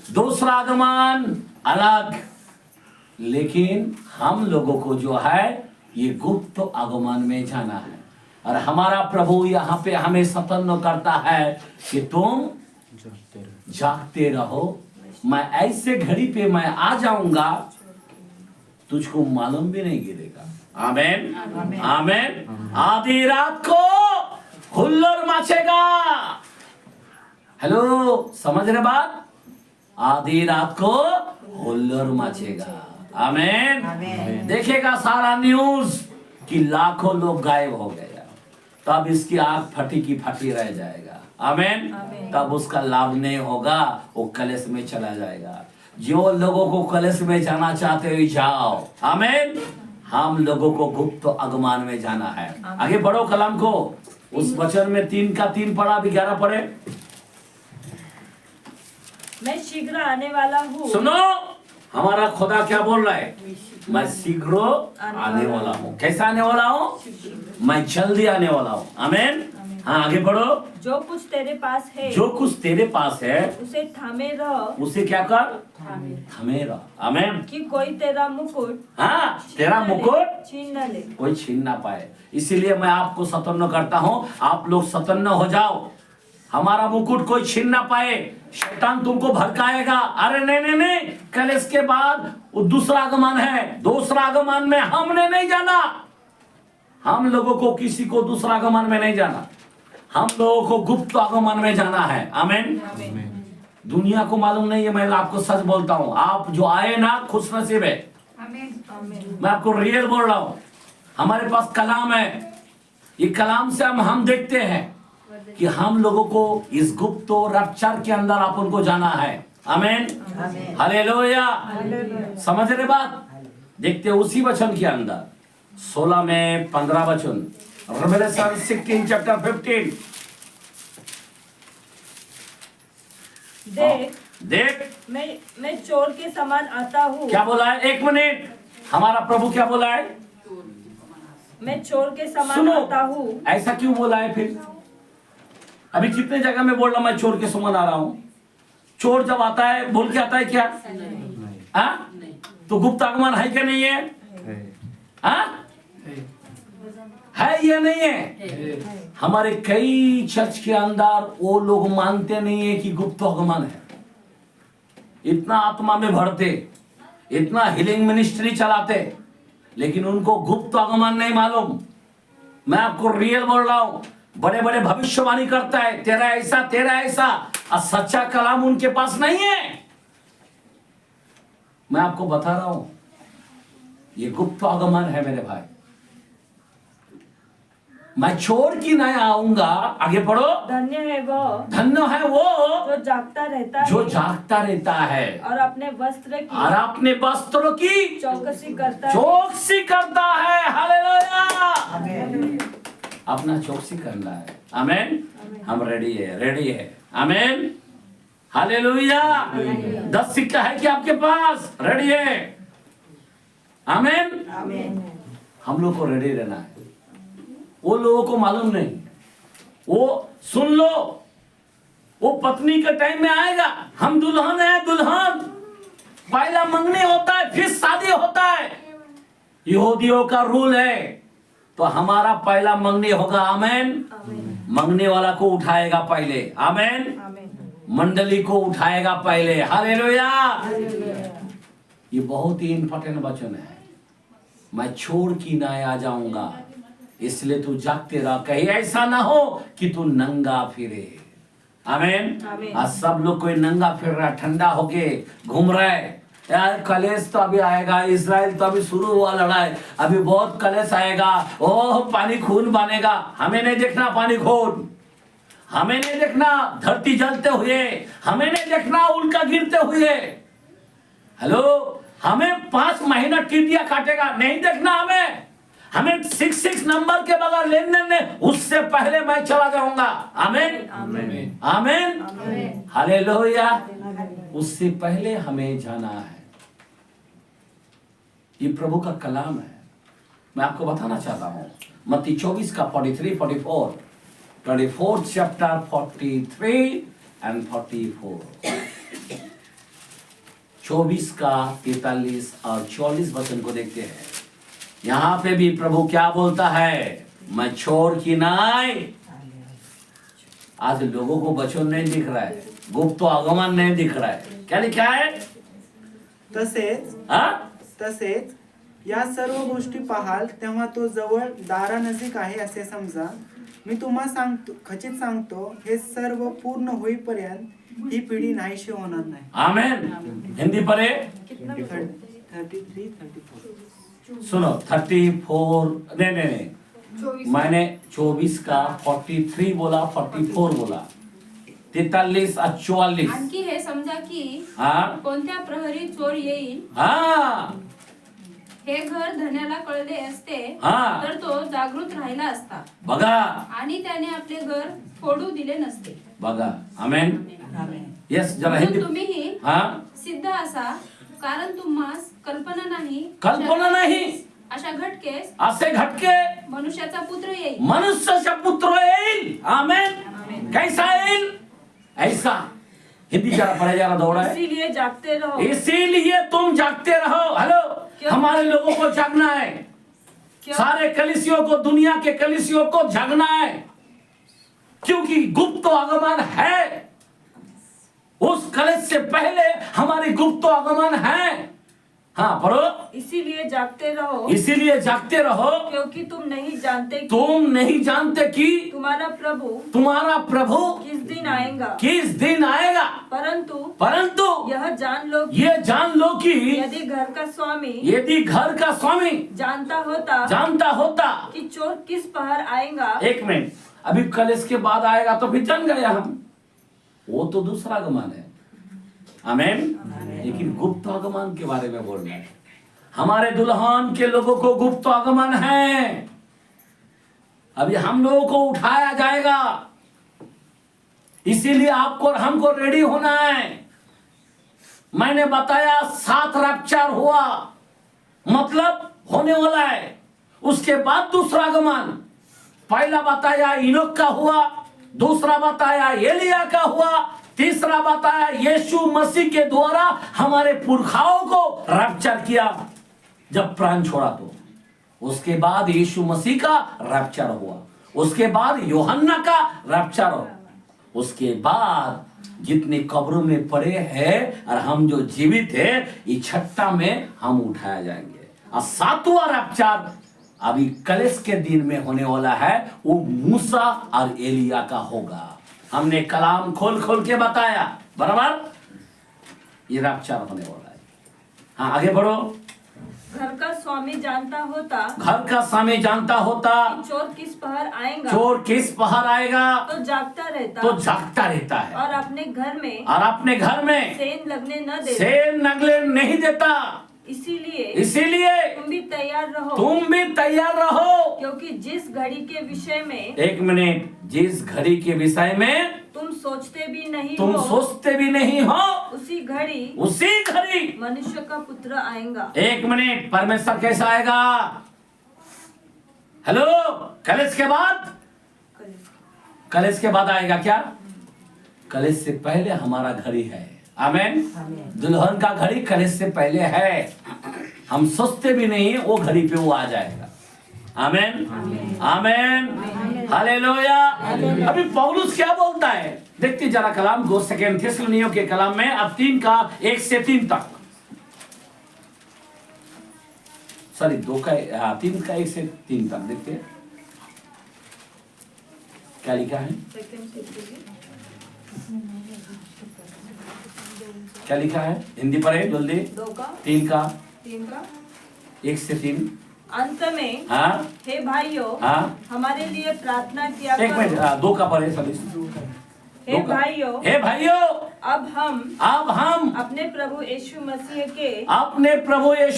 दूसरा आगमन अलग, लेकिन हम लोगों को जो है ये गुप्त आगमन में जाना है। और हमारा प्रभु यहाँ पे हमें सतर्क करता है कि तुम जागते रहो, मैं ऐसे घड़ी पे मैं आ जाऊंगा तुझको मालूम भी नहीं गिरेगा। आमेन आमेन। आधी रात को हुल्लोड़ मचेगा। हेलो, समझ रहे बात? आधी रात को हुल्लोड़ मचेगा। आमेन। देखेगा सारा न्यूज कि लाखों लोग गायब हो गए, तब इसकी आंख फटी की फटी रह जाएगा। आमेन। तब उसका लाभ नहीं होगा, वो कलेश में चला जाएगा। जो लोगों को कलेश में जाना चाहते हो जाओ। आमेन। हम लोगों को गुप्त आगमन में जाना है। आगे बढ़ो कलाम को, उस वचन में 3 का 3 पढ़ा, अभी 11 पढ़े। मैं शीघ्र आने वाला हूँ। सुनो, हमारा खुदा क्या बोल रहा है? मैं शीघ्र आने वाला हूँ। कैसा आने वाला हूँ? मैं जल्दी आने वाला हूँ। आमेन। हाँ, आगे बढ़ो। जो कुछ तेरे पास है, जो कुछ तेरे पास है उसे थामे रह। उसे क्या कर? थामे रह। आमेन। कि कोई तेरा मुकुट, हाँ, तेरा मुकुट छीन न ले। कोई छीन ना पाए। इसीलिए मैं आपको सतर्क करता हूँ, आप लोग सतर्क हो जाओ। हमारा मुकुट कोई छीन ना पाए। शैतान तुमको भड़काएगा, अरे नहीं नहीं नहीं, कल इसके बाद वो दूसरा आगमन है। दूसरा आगमन में हमने नहीं जाना। हम लोगों को किसी को दूसरा आगमन में नहीं जाना, हम लोगों को गुप्त आगमन में जाना है। आमीन। दुनिया को मालूम नहीं है, मैं आपको सच बोलता हूँ। आप जो आए ना, खुश नसीब है। मैं आपको रियल बोल रहा हूँ। हमारे पास कलाम है, ये कलाम से हम देखते हैं कि हम लोगों को इस गुप्त रपचर के अंदर अपन को जाना है। आमीन, हालेलुया। समझ रहे बात? देखते उसी वचन के अंदर 16 में 15 वचन, रेवलेशन 16 चैप्टर 15। देख मैं चोर के समान आता हूँ। क्या बोला है? एक मिनट, हमारा प्रभु क्या बोला है? मैं चोर के समान सुनो, आता हूँ। ऐसा क्यों बोला है? फिर अभी कितने जगह में बोल रहा मैं चोर के समान आ रहा हूँ। चोर जब आता है बोल के आता है क्या? तो गुप्त आगमन है क्या? नहीं है? है या नहीं है? हमारे कई चर्च के अंदर वो लोग मानते नहीं है कि गुप्त आगमन है। इतना आत्मा में भरते, इतना हीलिंग मिनिस्ट्री चलाते, लेकिन उनको गुप्त आगमन नहीं मालूम। मैं आपको रियल बोल रहा हूं। बड़े बड़े भविष्यवाणी करता है, तेरा ऐसा तेरा ऐसा, और सच्चा कलाम उनके पास नहीं है। मैं आपको बता रहा हूं, ये गुप्त आगमन है मेरे भाई। मैं छोड़ की नहीं आऊंगा। आगे पढ़ो। धन्य है वो, धन्य है वो जो जागता रहता है, जो जागता रहता है और अपने वस्त्रों की चौकसी करता है। चौकसी करता है। हालेलुया। अपना चौकसी करना है। आमीन। हम रेडी है, रेडी है। आमीन, हालेलुया। 10 सिक्का है कि आपके पास? रेडी है। आमीन। हम लोग को रेडी रहना है। वो लोगों को मालूम नहीं। वो सुन लो, वो पत्नी के टाइम में आएगा। हम दुल्हन है, दुल्हन पहला मंगनी होता है, फिर शादी होता है। यहूदियों का रूल है, तो हमारा पहला मंगनी होगा। आमीन। मंगने वाला को उठाएगा पहले। आमीन। मंडली को उठाएगा पहले। हालेलुया। ये बहुत ही इंपॉर्टेंट वचन है। मैं छोड़ की ना आ जाऊंगा, इसलिए तू जागते रह, कहीं ऐसा ना हो कि तू नंगा फिरे। आमीन। आज सब लोग कोई नंगा फिर रहा, ठंडा होके घूम रहा है। यार कलेश तो अभी आएगा, इजराइल तो अभी शुरू हुआ लड़ाई, अभी बहुत कलेश आएगा। ओह, पानी खून बनेगा। हमें नहीं देखना पानी खून, हमें नहीं देखना धरती जलते हुए, हमें नहीं देखना उल्का गिरते हुए। हेलो, हमें 5 महीना टिड्डिया काटेगा नहीं देखना। हमें 66 नंबर के बगैर लेन देन में, उससे पहले मैं चला जाऊंगा। आमीन, आमीन, हालेलुया। उससे पहले हमें जाना है। ये प्रभु का कलाम है। मैं आपको बताना चाहता हूं, मत्ती 24 का 43, 44, 24 चैप्टर 43 एंड 44। 24 का 43 और 44 वचन को देखते हैं। यहाँ पे भी प्रभु क्या बोलता है, मैं छोड़ की नाई। आज लोगों को वचन नहीं दिख रहा है, गुप्त आगमन नहीं दिख रहा है। क्या लिखा है? तसेच या सर्व गोष्टी पाहाल तेव्हा तो जवळ दारानजीक आहे असे समजा। मी तुम्हाला सांगतो, खचित सांगतो, हे सर्व पूर्ण होईपर्यंत ही पिढी नाहीशी होणार नाही। आमेन। हिंदी पढ़े। 33-34 सुनो 34 नहीं, मैंने 24 का 43 बोला, 44 बोला, 43 और 44। आणखी हे समजा की हाँ कोणत्या प्रहरी चोर येईल, हाँ हे घर धन्याला कळले असते हा. तर तो जागृत राहिला असता बघा आणि त्याने आपले घर फोडू दिले नसते। बघा। आमेन। आमेन। यस जरा म्हणून हिंदी। तुम्हीही हाँ सिद्ध असा, कारण तुम्हास कल्पना नाही अशा घटकेस असे घटके मनुष्याचा पुत्र येईल। मनुष्य पुत्र येईल। आमेन। कैसा येईल? ऐसा। हिंदी जरा पढ़े, जरा दौड़ा है। इसीलिए जागते रहो। इसीलिए तुम जागते रहो। हेलो, हमारे लोगों को जागना है। सारे कलीसियों को, दुनिया के कलीसियों को जागना है, क्योंकि गुप्त आगमन है। उस कलिस से पहले हमारी गुप्त आगमन है। हाँ पढ़ो। इसीलिए जागते रहो, इसीलिए जागते रहो, क्योंकि तुम नहीं जानते कि तुम्हारा प्रभु किस दिन आएगा। परंतु यह जान लो कि यदि घर का स्वामी जानता होता कि चोर किस पहर आएगा। एक मिनट, अभी कलिस के बाद आएगा तो फिर जान गए हम, वो तो दूसरा आगमन है। आमेन। लेकिन गुप्त आगमन के बारे में बोल रहे हैं। हमारे दुल्हन के लोगों को गुप्त आगमन है। अभी हम लोगों को उठाया जाएगा, इसीलिए आपको और हमको रेडी होना है। मैंने बताया 7 रैप्चर हुआ, मतलब होने वाला है। उसके बाद दूसरा आगमन। पहला बताया इनोक का हुआ, दूसरा बताया एलिया का हुआ, तीसरा बताया यीशु मसीह के द्वारा हमारे पुरखाओं को रैप्चर किया जब प्राण छोड़ा। तो उसके बाद यीशु मसीह का रैप्चर हुआ, उसके बाद यूहन्ना का रैप्चर हुआ, उसके बाद जितने कब्रों में पड़े हैं और हम जो जीवित है, इकट्ठा में हम उठाया जाएंगे। और 7वां रैप्चर अभी कलिस के दिन में होने वाला है, वो मूसा और एलिया का होगा। हमने कलाम खोल खोल के बताया, बराबर। ये रैप्चर होने वाला है। हाँ आगे बढ़ो। घर का स्वामी जानता होता कि चोर किस पहर आएगा तो जागता रहता है और अपने घर में सेन लगने नहीं देता। इसीलिए तुम भी तैयार रहो, क्योंकि जिस घड़ी के विषय में, एक मिनट, जिस घड़ी के विषय में तुम सोचते भी नहीं हो, उसी घड़ी मनुष्य का पुत्र आएगा। एक मिनट, परमेश्वर कैसा आएगा? हेलो, कलिस के बाद आएगा क्या? कलिस से पहले हमारा घड़ी है। आमेन। दुल्हन का घड़ी कलिस से पहले है। हम सोचते भी नहीं, वो घड़ी पे वो आ जाएगा। आमेन आमेन हालेलुया। अभी पौलुस क्या बोलता है, देखते जरा कलाम 2 सेकंड थिस्सलुनीकियों के कलाम में, अब 3 का 1 से 3 तक, सॉरी 2 का 3 का 1 से 3 तक देखते हैं क्या लिखा है। क्या लिखा है? हिंदी पढ़े जल्दी। 3 का 1 से 3। अंत में हाँ हे भाइयों, हाँ हमारे लिए प्रार्थना किया एक मिनट, 2 का पढ़े सभी। हे भाइयों, अब हम अपने प्रभु यीशु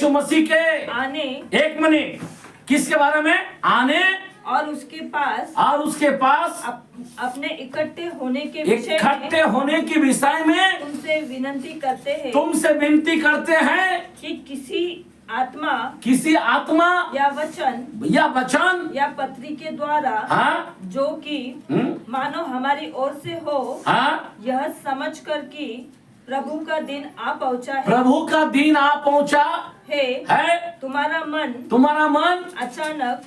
मसीह के आने, एक मिनट, किसके बारे में? आने और उसके पास अपने इकट्ठे होने के विषय में तुमसे विनती करते हैं कि किसी आत्मा या वचन या पत्री के द्वारा, हाँ? जो कि मानो हमारी ओर से हो, हाँ? यह समझ कर कि प्रभु का दिन आ पहुंचा है, प्रभु का दिन आ पहुंचा है। तुम्हारा मन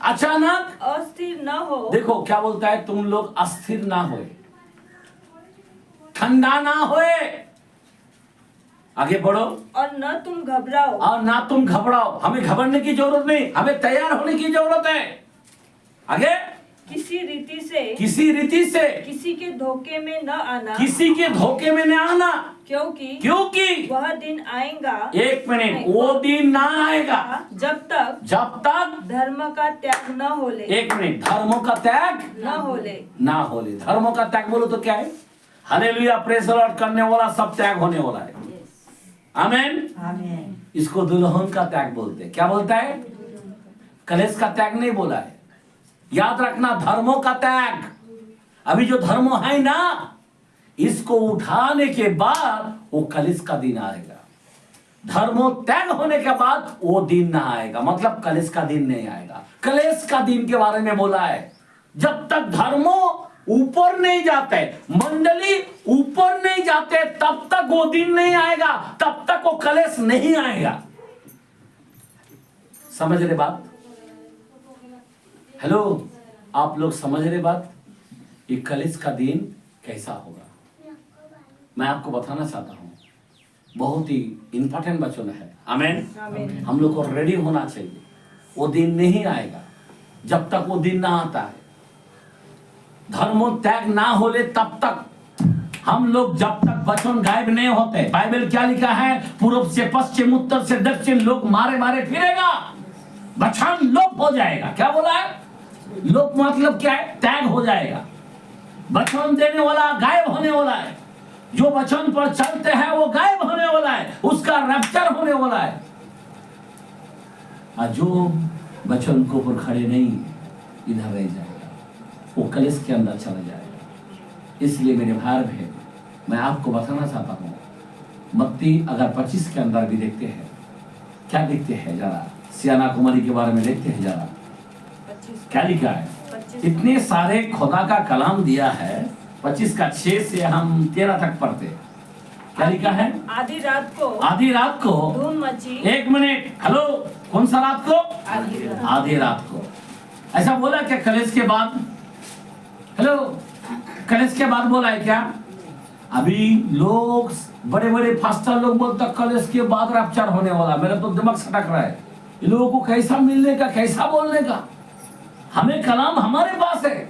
अचानक अस्थिर न हो। देखो क्या बोलता है, तुम लोग अस्थिर ना होए, ठंडा ना होए, आगे बढ़ो, और न तुम घबराओ। हमें घबराने की जरूरत नहीं, हमें तैयार होने की जरूरत है। आगे, किसी रीति से किसी के धोखे में न आना, क्योंकि वह दिन आएगा, एक मिनट, वो दिन ना आएगा जब तक धर्म का त्याग न होले। एक मिनट, धर्मों का त्याग न होले। धर्मों का त्याग बोलो तो क्या है? हालेलुया, प्रेज़ द लॉर्ड करने वाला सब त्याग होने वाला है। आमीन। इसको दुल्हन का त्याग बोलते हैं। क्या बोलता है? कलेश का त्याग नहीं बोला है। याद रखना, धर्मों का त्याग। अभी जो धर्म है ना, इसको उठाने के बाद वो कलेश का दिन आएगा। धर्मों त्याग होने के बाद वो दिन ना आएगा, मतलब कलेश का दिन नहीं आएगा। कलेश का दिन के बारे में बोला है, जब तक धर्मों ऊपर नहीं जाते, मंडली ऊपर नहीं जाते, तब तक वो दिन नहीं आएगा, तब तक वो कलेश नहीं आएगा। समझ रहे बात? हेलो, आप लोग समझ रहे बात? ये कलेश का दिन कैसा होगा मैं आपको बताना चाहता हूं। बहुत ही इंपॉर्टेंट वचन है। आमीन। हम लोग को रेडी होना चाहिए। वो दिन नहीं आएगा जब तक वो दिन ना आता है। धर्मों त्याग ना होले तब तक हम लोग, जब तक वचन गायब नहीं होते। बाइबल क्या लिखा है? पूर्व से पश्चिम, उत्तर से दक्षिण, लोग मारे मारे फिरेगा, वचन लोप हो जाएगा। क्या बोला है? लोप मतलब क्या है? त्याग हो जाएगा। वचन देने वाला गायब होने वाला है। जो वचन पर चलते हैं वो गायब होने वाला है, उसका रैप्चर होने वाला है। और जो वचन को ऊपर खड़े नहीं, इधर रह जाएगा, वो कलेश के अंदर चला जाएगा। इसलिए मेरे भाई बहन, मैं आपको बताना चाहता हूँ, मत्ती अगर 25 के अंदर भी देखते हैं, क्या देखते हैं जरा, सियाना कुमारी के बारे में देखते हैं जरा, क्या लिखा है? इतने सारे खुदा का कलाम दिया है। 25 का 6 से हम 13 तक पढ़ते। क्या लिखा है? आधी रात को धूम मची। एक मिनट, हेलो, कौन सा रात को? आधी रात को। ऐसा बोला क्या कलेश के बाद? हेलो, कलेश के बाद बोला है क्या? अभी लोग, बड़े बड़े फास्टर लोग बोलते कलेश के बाद रैप्चर होने वाला। मेरा तो दिमाग सटक रहा है, इन लोगों को कैसा मिलने का, कैसा बोलने का। हमें कलाम हमारे पास है,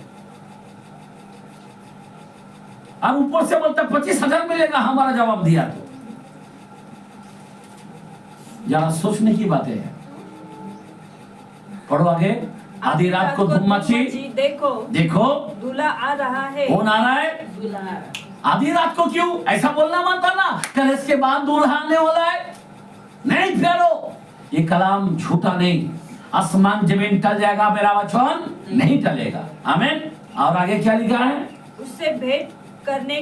और ऊपर से बोलता 25,000 मिलेगा हमारा जवाब दिया। तो जरा सोचने की बातें हैं। पढ़ो आगे। आधी रात को धूम मची, देखो दूल्हा आ रहा है। कौन आ रहा है? आधी रात को। क्यों ऐसा बोलना मानता ना? कलेश के बाद दूल्हा आने वाला है। नहीं फेरो, ये कलाम झूठा नहीं। आसमान जमीन टल जाएगा, मेरा वचन नहीं टलेगा। आमीन। और आगे क्या लिखा है? उससे भेंट करने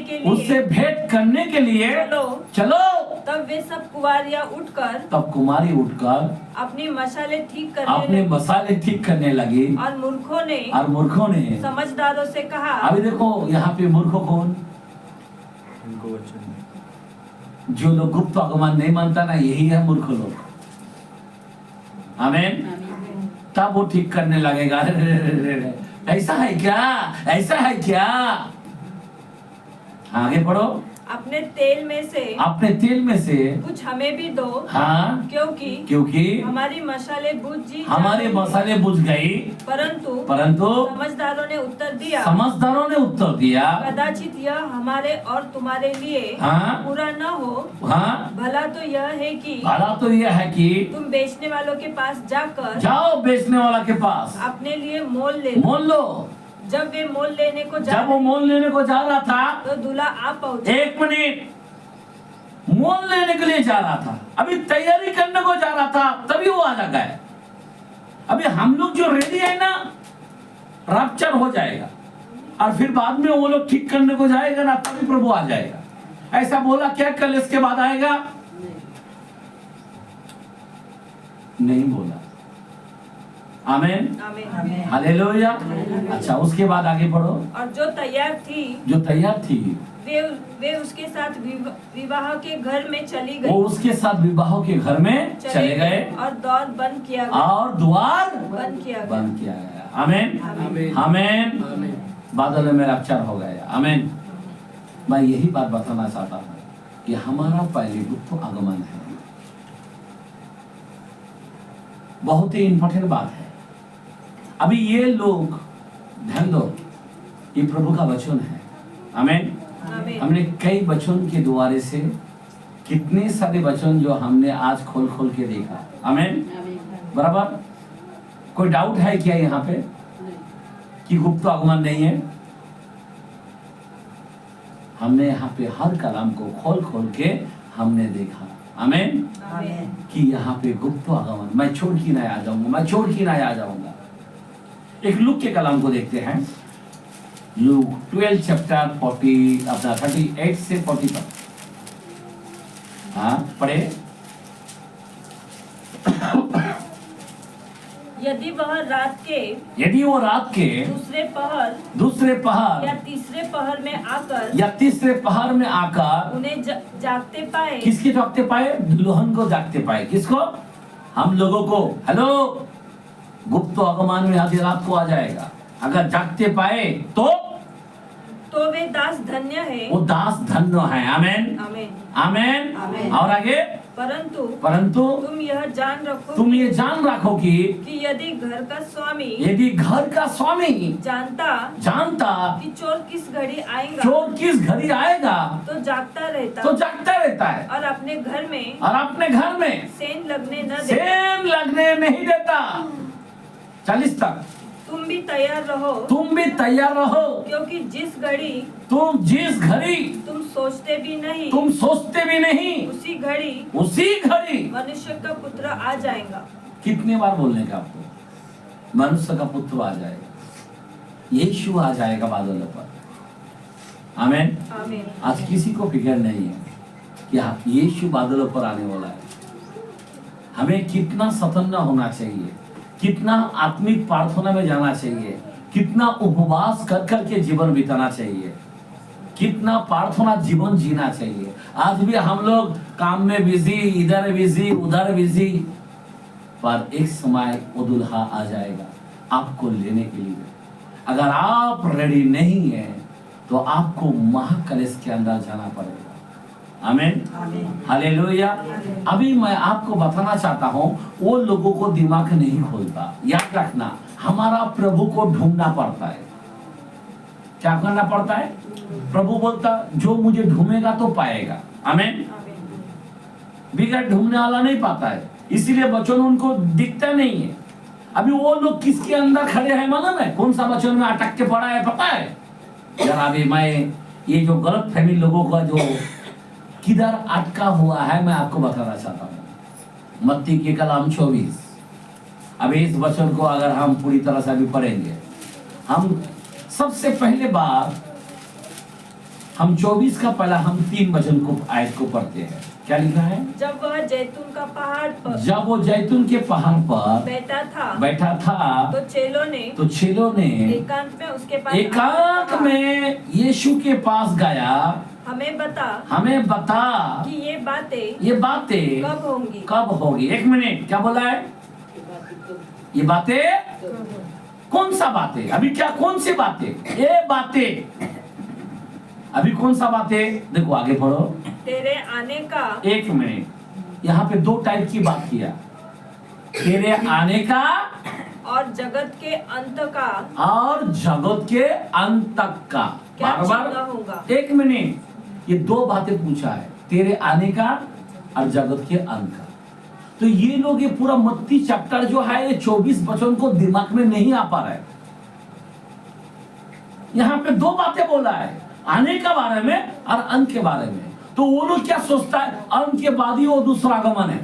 के लिए चलो। तब वे सब कुमारियां कुमारी उठकर अपनी मसाले ठीक करने लगी। और मूर्खों ने समझदारों से कहा। अभी देखो यहाँ पे मूर्खों कौन? जो लोग गुप्त भगवान नहीं मानता ना, यही है मूर्ख लोग। आमीन। तब वो ठीक करने लगेगा। ऐसा है क्या? ऐसा है क्या? आगे पढ़ो। अपने तेल में से कुछ हमें भी दो। हाँ, क्योंकि हमारी मसाले बुझ गई। परंतु समझदारों ने उत्तर दिया, कदाचित यह हमारे और तुम्हारे लिए पूरा न हो। हाँ, भला तो यह है कि तुम बेचने वालों के पास जाओ, बेचने वाला के पास अपने लिए मोल लो। जब वो मोल लेने को जा रहा था, तो दूल्हा आ पहुंचा। एक मिनट, मोल लेने के लिए जा रहा था, अभी तैयारी करने को जा रहा था, तभी वो आ जाएगा। अभी हम लोग जो रेडी है ना, रैप्चर हो जाएगा, और फिर बाद में वो लोग ठीक करने को जाएगा ना, तभी प्रभु आ जाएगा। ऐसा बोला क्या कलेश के बाद आएगा? नहीं बोला। आमीन। हालेलुया। अच्छा, उसके बाद आगे बढ़ो। और जो तैयार थी वे उसके साथ विवाह के घर में चली गई। वो उसके साथ विवाह के घर में चले गए और द्वार बंद किया गया। और द्वार बंद किया गया। आमीन आमीन। बादल में रैप्चर हो गया। आमीन। मैं यही बात बताना चाहता हूँ कि हमारा पहले गुप्त आगमन है, बहुत ही इंपॉर्टेंट बात है। अभी ये लोग ध्यान दो, ये प्रभु का वचन है। आमीन। हमने कई वचन के द्वारे से कितने सारे वचन जो हमने आज खोल खोल के देखा। आमीन। बराबर। कोई डाउट है क्या यहाँ पे कि गुप्त आगमन नहीं है? हमने यहाँ पे हर कलाम को खोल खोल के हमने देखा। आमीन। कि यहाँ पे गुप्त आगमन, मैं छोड़ के ना आ जाऊंगा, मैं छोड़ के ना आ जाऊंगा। एक लूक के कलाम को देखते हैं, लूक 12 चैप्टर 40 अपना 38 से 40 तक। हाँ पढ़े। यदि वो रात के दूसरे पहर या तीसरे पहर में आकर उन्हें जागते पाए। किसके जागते पाए? दुल्हन को जागते पाए। किसको? हम लोगों को। हेलो, गुप्त आगमन में आधी रात को आ जाएगा। अगर जागते पाए तो वे दास धन्य है। वो दास धन्य है। आमीन आमीन। और आगे, परंतु तुम ये जान रखो कि यदि घर का स्वामी जानता कि चोर किस घड़ी आएगा तो जागता रहता है और अपने घर में सेंध लगने नहीं देता। 40 तक। तुम भी तैयार रहो क्योंकि जिस घड़ी तुम सोचते भी नहीं उसी घड़ी मनुष्य का पुत्र आ जाएगा। कितने बार बोलने का आपको? मनुष्य का पुत्र आ जाएगा, यीशु आ जाएगा बादलों पर। आमीन। आज किसी को फिक्र नहीं है कि यीशु बादलों पर आने वाला है। हमें कितना सतर्क होना चाहिए, कितना आत्मिक प्रार्थना में जाना चाहिए, कितना उपवास कर कर के जीवन बिताना चाहिए, कितना प्रार्थना जीवन जीना चाहिए। आज भी हम लोग काम में बिजी, इधर बिजी उधर बिजी, पर एक समय वो दुल्हा आ जाएगा आपको लेने के लिए। अगर आप रेडी नहीं है तो आपको महाकलेश के अंदर जाना पड़ेगा। आमीन हालेलुया। अभी मैं आपको बताना चाहता हूँ, वो लोगों को दिमाग नहीं खोलता। याद रखना, हमारा प्रभु को ढूंढना पड़ता है। क्या करना पड़ता है? प्रभु बोलता जो मुझे ढूंढेगा तो पाएगा। आमीन। बिगड़ ढूंढने वाला नहीं पाता है, इसीलिए वचन उनको दिखता नहीं है। अभी वो लोग किसके अंदर खड़े हैं मालूम है? कौन सा वचन में अटक के पड़ा है पता है? जरा अभी मैं ये जो गलत फहमी लोगों का जो किधर अटका हुआ है मैं आपको बताना चाहता हूँ। मत्ती के कलाम 24। अभी इस वचन को अगर हम पूरी तरह से अभी पढ़ेंगे, हम सबसे पहले बार हम 24 का पहला हम 3 वचन को आयत को पढ़ते हैं। क्या लिखा है? जब वो जैतून के पहाड़ पर बैठा था तो चेलों ने एकांत में यीशु के पास गया। हमें बता कि ये बातें कब होगी। 1 मिनट, क्या बोला है? ये बातें कौन सा बातें? अभी क्या कौन सी बातें? ये बातें अभी कौन सा बातें? देखो आगे पढ़ो। तेरे आने का। 1 मिनट, यहाँ पे 2 टाइप की बात किया, तेरे आने का और जगत के अंत का। बार 1 मिनट, ये 2 बातें पूछा है, तेरे आने का और जगत के अंत का। तो ये लोग ये पूरा मत्ती चैप्टर जो है ये 24 वचन को दिमाग में नहीं आ पा रहा है। यहाँ पे 2 बातें बोला है, आने का बारे में और अंत के बारे में। तो वो लोग क्या सोचता है? अंत के बाद ही वो दूसरा आगमन है।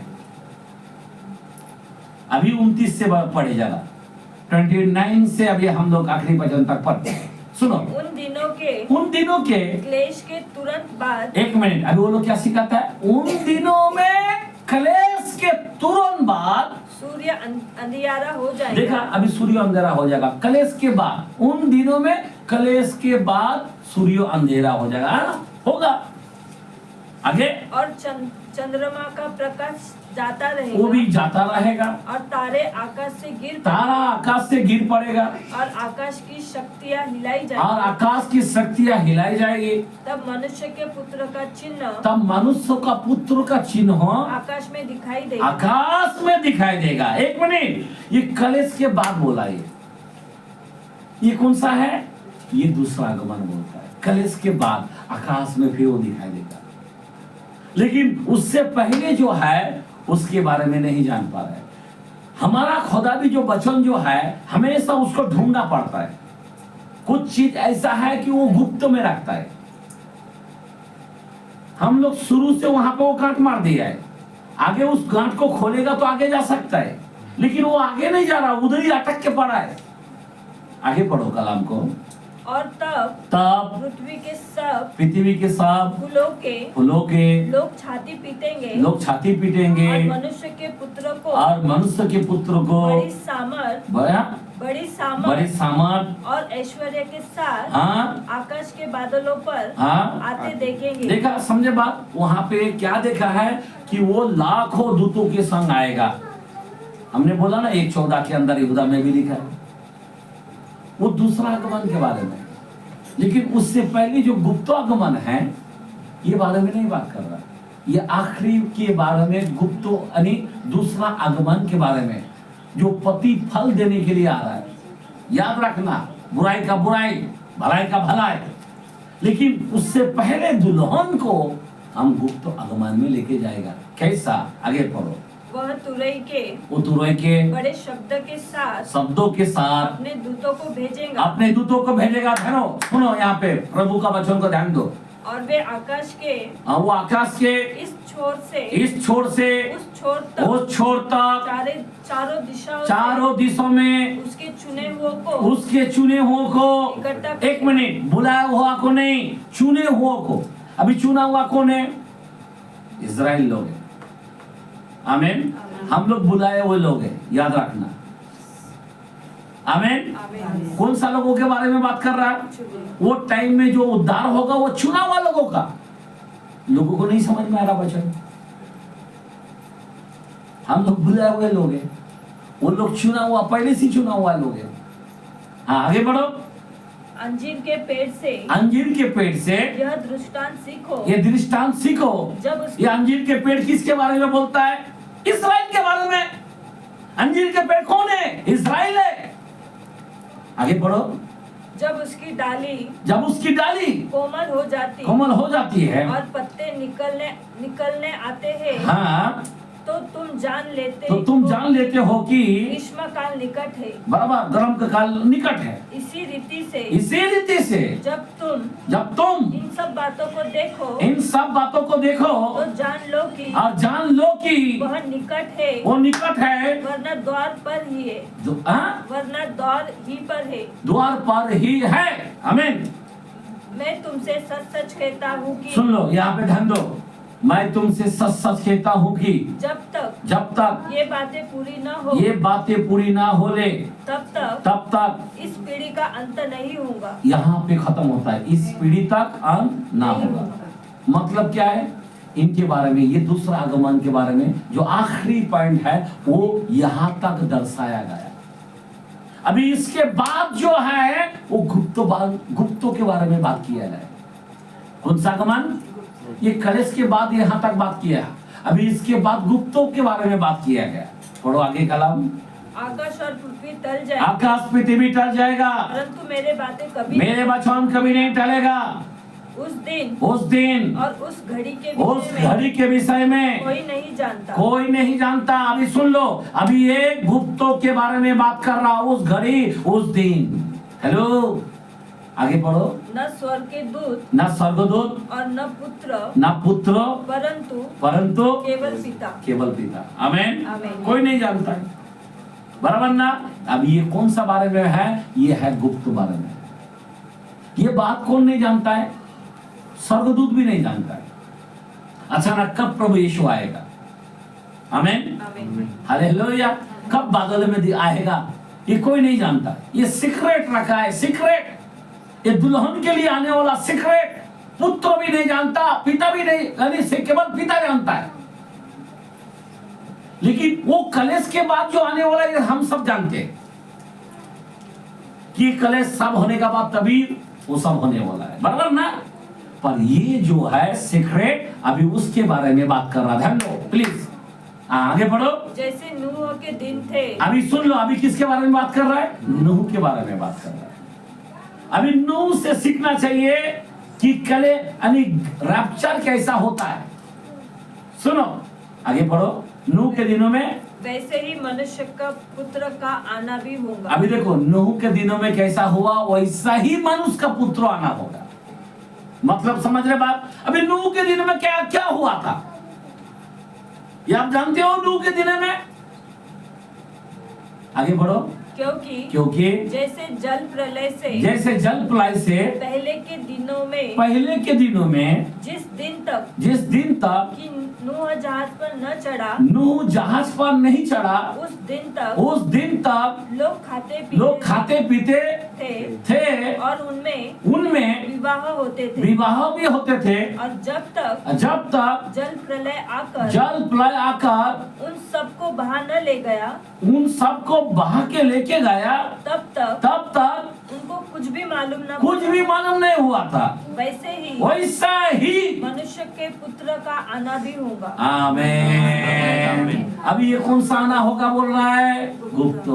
अभी 29 से पढ़े जाना, 29 से अभी हम लोग आखिरी वचन तक पढ़ते हैं। सुनो। उन दिनों के क्लेश के तुरंत बाद। 1 मिनट, अभी वो लोग क्या सिखाता है? उन दिनों में क्लेश के तुरंत बाद सूर्य अंधियारा हो जाएगा। देखा, अभी सूर्य अंधेरा हो जाएगा। क्लेश के बाद, उन दिनों में क्लेश के बाद सूर्य अंधेरा हो जाएगा। होगा। आगे और चंद्रमा का प्रकाश जाता रहेगा, वो भी जाता रहेगा, और तारे आकाश से तारा आकाश से गिर पड़ेगा, और आकाश की शक्तियाँ हिलाई और जाएगी। आकाश की शक्तियाँ हिलाई जाएगी। तब मनुष्य के पुत्र का चिन्ह, तब मनुष्य का पुत्र का चिन्ह आकाश में दिखाई देगा। आकाश में दिखाई देगा। एक मिनट, ये कलेश के बाद बोला ये कौन सा है? ये दूसरा आगमन बोलता है। कलेश के बाद आकाश में फिर वो दिखाई देगा, लेकिन उससे पहले जो है उसके बारे में नहीं जान पा रहे। हमारा खुदा भी जो वचन जो है हमेशा उसको ढूंढना पड़ता है। कुछ चीज ऐसा है कि वो गुप्त में रखता है। हम लोग शुरू से वहां पे वो गांठ मार दिया है, आगे उस गांठ को खोलेगा तो आगे जा सकता है, लेकिन वो आगे नहीं जा रहा, उधर ही अटक के पड़ा है। आगे पढ़ो कलाम को। और तब पृथ्वी के सब फूलों के लोग छाती पीटेंगे, और मनुष्य के पुत्र को बड़ी सामर्थ और ऐश्वर्य के साथ आकाश के बादलों पर आते देखेंगे। देखा, समझे बात? वहाँ पे क्या देखा है कि वो लाखों दूतों के संग आएगा। हमने बोला ना 1:14 के अंदर यहूदा में भी लिखा है, वो दूसरा आगमन के बारे में। लेकिन उससे पहले जो गुप्त आगमन है ये बारे में नहीं बात कर रहा, ये आखिरी के बारे में गुप्त यानी दूसरा आगमन के बारे में, जो पति फल देने के लिए आ रहा है। याद रखना, बुराई का बुराई, भलाई का भलाई। लेकिन उससे पहले दुल्हन को हम गुप्त आगमन में लेके जाएगा। कैसा? आगे पढ़ो। वह तुरई के बड़े शब्दों के साथ अपने दूतों को भेजेगा। ध्यान सुनो, यहाँ पे प्रभु का वचन को ध्यान दो। और वे आकाश के इस छोर से उस छोर तक चारों दिशाओं में उसके चुने हुओं को एक मिनट, बुलाया हुआ को नहीं, चुने हुओं को। अभी चुना हुआ कौन है? इजराइल लोग है। आमीन। हम लोग बुलाए हुए लोग हैं, याद रखना। आमीन। कौन सा लोगों के बारे में बात कर रहा है? वो टाइम में जो उद्धार होगा वो चुना हुआ लोगों का। लोगों को नहीं समझ में आ रहा वचन। हम लोग बुलाए हुए लोग हैं, वो लोग चुना हुआ, पहले से चुना हुआ लोग हैं। हाँ, आगे बढ़ो। अंजीर के पेड़ से यह दृष्टांत सीखो। जब ये अंजीर के पेड़ किसके बारे में बोलता है? इस्राएल के बारे में। अंजीर के पेड़ कौन है? इस्राएल है। आगे बढ़ो। जब उसकी डाली कोमल हो जाती है और पत्ते निकलने आते हैं, हाँ, तो तुम जान लेते हो कि ग्रीष्म काल निकट है। बराबर, गर्म का काल निकट है। इसी रीति से जब तुम इन सब बातों को देखो तो जान लो कि वह निकट है, वरना द्वार पर ही है। द्वार पर ही है। आमीन। मैं तुमसे सच कहता हूँ कि, सुन लो, यहाँ पे ध्यान दो। मैं तुमसे सच कहता हूँ कि जब तक ये बातें पूरी न हो ले, तब तक इस पीढ़ी का अंत नहीं होगा। यहाँ पे खत्म होता है, इस पीढ़ी तक अंत ना होगा। मतलब क्या है? इनके बारे में, ये दूसरा आगमन के बारे में जो आखिरी पॉइंट है वो यहाँ तक दर्शाया गया। अभी इसके बाद जो है वो गुप्तों के बारे में बात किया जाए। कौन सा आगमन? ये कलेश के बाद यहाँ तक बात किया। अभी इसके बाद गुप्तों के बारे में बात किया गया। पढ़ो आगे कलाम। आकाश और पृथ्वी टल जाएगा, आकाश पृथ्वी टल जाएगा, परंतु मेरे वचन कभी नहीं टलेगा। उस दिन और उस घड़ी के विषय में कोई नहीं जानता। अभी सुन लो, अभी ये गुप्तों के बारे में बात कर रहा, उस घड़ी, उस दिन। हेलो, आगे पढ़ो। न स्वर्गदूत और न पुत्र परंतु केवल पिता। आमीन। कोई नहीं जानता है, बराबर ना। अब ये कौन सा बारे में है? ये है गुप्त बारे में। ये बात कौन नहीं जानता है? स्वर्गदूत भी नहीं जानता है। अचानक कब प्रभु यीशु आएगा? आमीन। हालेलुया। कब बादल में आएगा? ये कोई नहीं जानता। ये सीक्रेट रखा है, सीक्रेट। ये दुल्हन के लिए आने वाला सीक्रेट। पुत्र भी नहीं जानता, पिता भी नहीं, यानी से केवल पिता जानता है। लेकिन वो कलेश के बाद जो आने वाला है हम सब जानते हैं कि कलेश सब होने का बाद तभी वो सब होने वाला है, बराबर ना। पर ये जो है सीक्रेट अभी उसके बारे में बात कर रहा, ध्यान दो प्लीज, आगे बढ़ो। जैसे नूह के दिन थे, अभी सुन लो, अभी किसके बारे में बात कर रहा है? नूह के बारे में बात कर रहा है। अभी नूह से सीखना चाहिए कि कले यानी रैप्चर कैसा होता है। सुनो आगे बढ़ो। नूह के दिनों में वैसे ही मनुष्य का पुत्र का आना भी होगा। अभी देखो, नूह के दिनों में कैसा हुआ वैसा ही मनुष्य का पुत्र आना होगा। मतलब समझ रहे बात? अभी नूह के दिनों में क्या क्या हुआ था ये आप जानते हो? नूह के दिनों में आगे बढ़ो। क्योंकि जैसे जल प्रलय से पहले के दिनों में जिस दिन तक कि नूह जहाज पर नहीं चढ़ा उस दिन तक लोग खाते पीते थे और उनमें विवाह भी होते थे। और जब तक जल प्रलय आकर उन सबको बहा न ले गया, उन सबको बहा के लेके गया, तब तक उनको कुछ भी मालूम नहीं हुआ था। वैसा ही मनुष्य के पुत्र का आना भी होगा। आमीन। अभी ये कौन सा आना होगा बोल रहा है? गुप्त।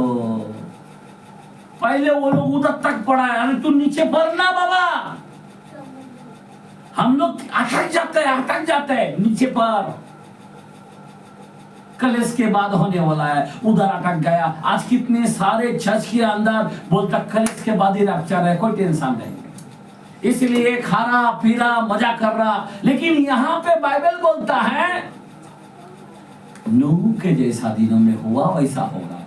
पहले वो लोग उधर तक पढ़ा है, अरे तू नीचे पढ़ना बाबा। हम लोग अटक जाते हैं नीचे पर। कलेश के बाद होने वाला है, उधर अटक गया। आज कितने सारे चर्च के अंदर बोलता कलेश के बाद ही रैप्चर है, कोई टेंशन नहीं, इसलिए खा रहा पी रहा मजा कर रहा। लेकिन यहाँ पे बाइबल बोलता है नूह के जैसा दिनों में हुआ वैसा होगा।